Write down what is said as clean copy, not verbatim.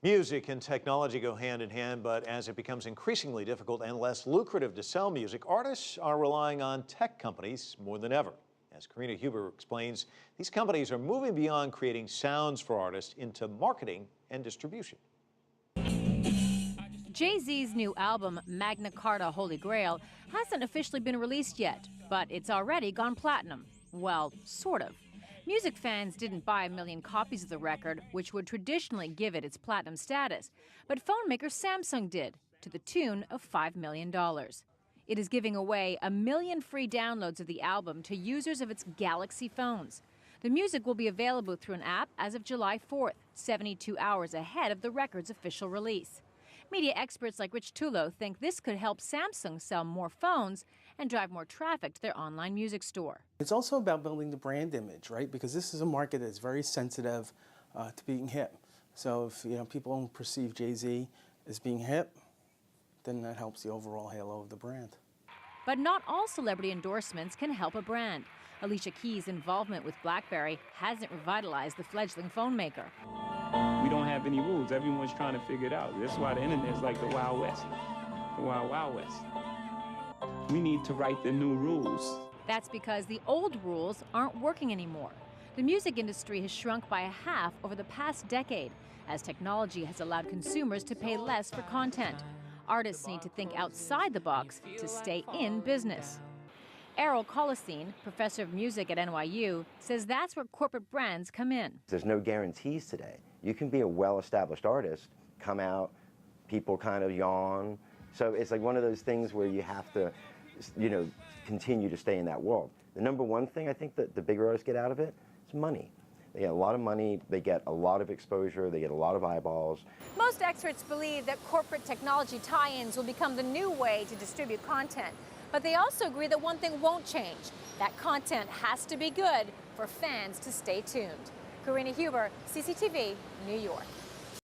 Music and technology go hand in hand, but as it becomes increasingly difficult and less lucrative to sell music, artists are relying on tech companies more than ever. As Karina Huber explains, these companies are moving beyond creating sounds for artists into marketing and distribution. Jay-Z's new album, Magna Carta Holy Grail, hasn't officially been released yet, but it's already gone platinum. Well, sort of. Music fans didn't buy 1 million copies of the record, which would traditionally give it its platinum status, but phone maker Samsung did, to the tune of $5 million. It is giving away 1 million free downloads of the album to users of its Galaxy phones. The music will be available through an app as of July 4th, 72 hours ahead of the record's official release. Media experts like Rich Tullo think this could help Samsung sell more phones and drive more traffic to their online music store. It's also about building the brand image, right? Because this is a market that's very sensitive to being hip. So if people don't perceive Jay-Z as being hip, then that helps the overall halo of the brand. But not all celebrity endorsements can help a brand. Alicia Keys' involvement with BlackBerry hasn't revitalized the fledgling phone maker. We don't have any rules. Everyone's trying to figure it out. That's why the internet is like the Wild West, the Wild Wild West. We need to write the new rules. That's because the old rules aren't working anymore. The music industry has shrunk by a half over the past decade, as technology has allowed consumers to pay less for content. Artists need to think outside the box to stay in business. Errol Colosine, professor of music at NYU, says that's where corporate brands come in. There's no guarantees today. You can be a well-established artist, come out, people kind of yawn. So it's like one of those things where you have to, continue to stay in that world. The number one thing I think that the bigger artists get out of it is money. They get a lot of money, they get a lot of exposure, they get a lot of eyeballs. Most experts believe that corporate technology tie-ins will become the new way to distribute content. But they also agree that one thing won't change. That content has to be good for fans to stay tuned. Karina Huber, CCTV, New York.